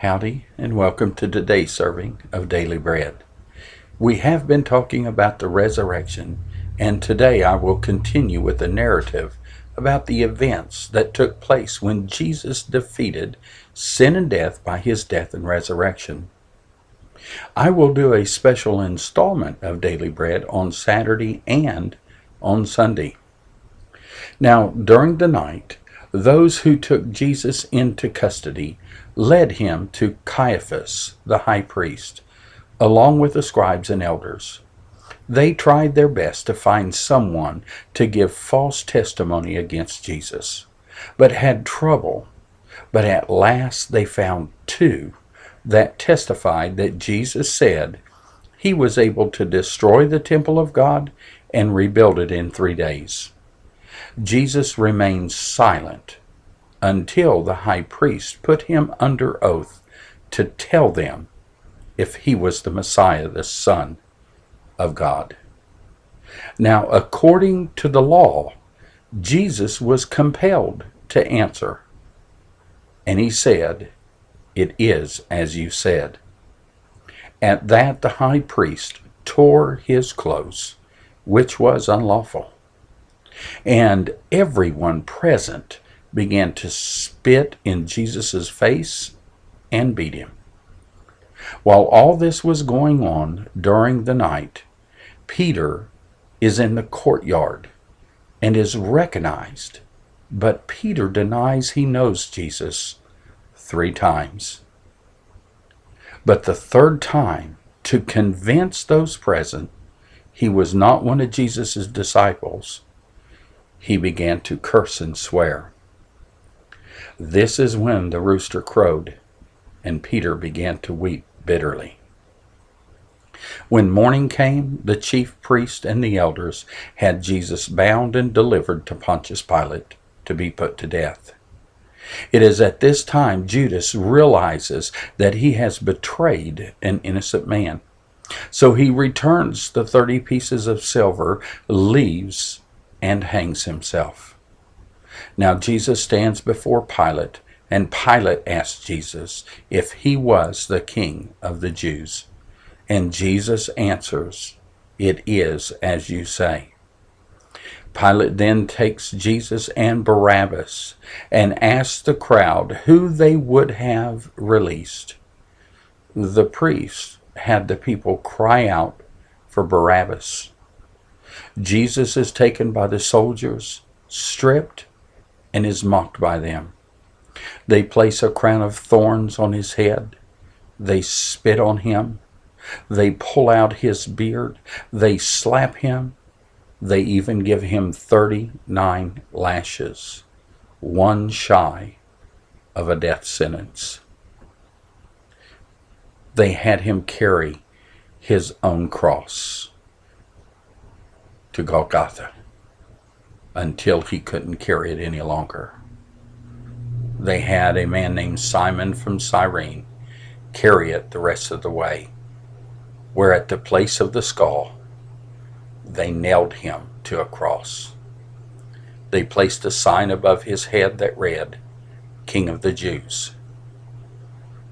Howdy, and welcome to today's serving of Daily Bread. We have been talking about the resurrection, and today I will continue with the narrative about the events that took place when Jesus defeated sin and death by his death and resurrection. I will do a special installment of Daily Bread on Saturday and on Sunday. Now, during the night, those who took Jesus into custody led him to Caiaphas, the high priest, along with the scribes and elders. They tried their best to find someone to give false testimony against Jesus, but had trouble. But at last they found two that testified that Jesus said he was able to destroy the temple of God and rebuild it in 3 days. Jesus remained silent until the high priest put him under oath to tell them if he was the Messiah, the Son of God. Now, according to the law, Jesus was compelled to answer, and he said, "It is as you said." At that the high priest tore his clothes, which was unlawful, and everyone present began to spit in Jesus' face and beat him. While all this was going on during the night, Peter is in the courtyard and is recognized, but Peter denies he knows Jesus 3 times. But the third time, to convince those present he was not one of Jesus' disciples, he began to curse and swear. This is when the rooster crowed, and Peter began to weep bitterly. When morning came, the chief priest and the elders had Jesus bound and delivered to Pontius Pilate to be put to death. It is at this time Judas realizes that he has betrayed an innocent man. So he returns the 30 pieces of silver, leaves, and hangs himself. Now Jesus stands before Pilate, and Pilate asks Jesus if he was the king of the Jews. And Jesus answers, "It is as you say." Pilate then takes Jesus and Barabbas and asks the crowd who they would have released. The priests had the people cry out for Barabbas. Jesus is taken by the soldiers, stripped, and is mocked by them. They place a crown of thorns on his head. They spit on him. They pull out his beard. They slap him. They even give him 39 lashes, one shy of a death sentence. They had him carry his own cross to Golgotha until he couldn't carry it any longer. They had a man named Simon from Cyrene carry it the rest of the way, where at the place of the skull, they nailed him to a cross. They placed a sign above his head that read, "King of the Jews."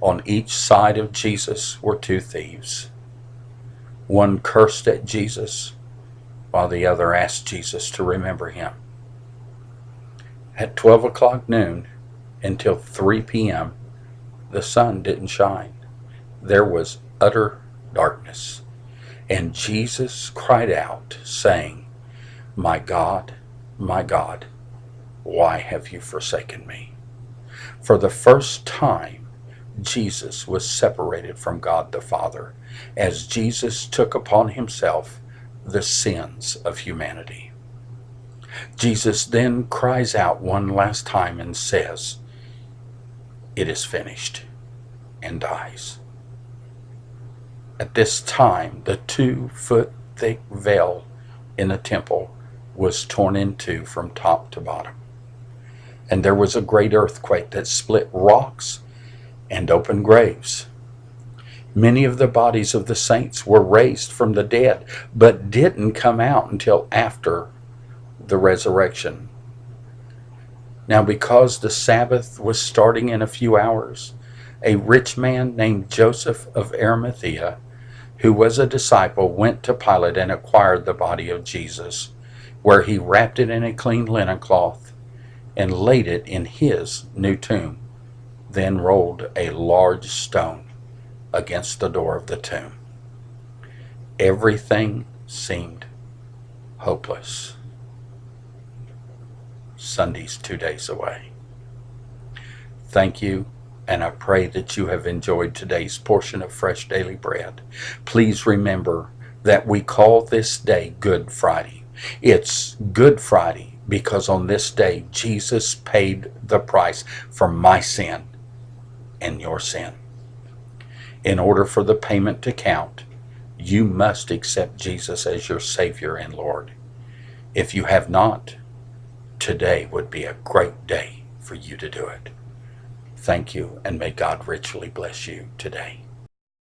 On each side of Jesus were 2 thieves. One cursed at Jesus, while the other asked Jesus to remember him. At 12 o'clock noon until 3 p.m., the sun didn't shine. There was utter darkness. And Jesus cried out, saying, my God, why have you forsaken me?" For the first time, Jesus was separated from God the Father, as Jesus took upon himself the sins of humanity. Jesus then cries out one last time and says, "It is finished," and dies. At this time, the 2-foot thick veil in the temple was torn in two from top to bottom. And there was a great earthquake that split rocks and opened graves. Many of the bodies of the saints were raised from the dead, but didn't come out until after the resurrection. Now, because the Sabbath was starting in a few hours, A rich man named Joseph of Arimathea, who was a disciple, went to Pilate and acquired the body of Jesus, where he wrapped it in a clean linen cloth and laid it in his new tomb, then rolled a large stone against the door of the tomb. Everything seemed hopeless. Sunday's 2 days away. Thank you, and I pray that you have enjoyed today's portion of Fresh Daily Bread. Please remember that we call this day Good Friday. It's Good Friday because on this day, Jesus paid the price for my sin and your sin. In order for the payment to count, you must accept Jesus as your Savior and Lord. If you have not, today would be a great day for you to do it. Thank you, and may God richly bless you today.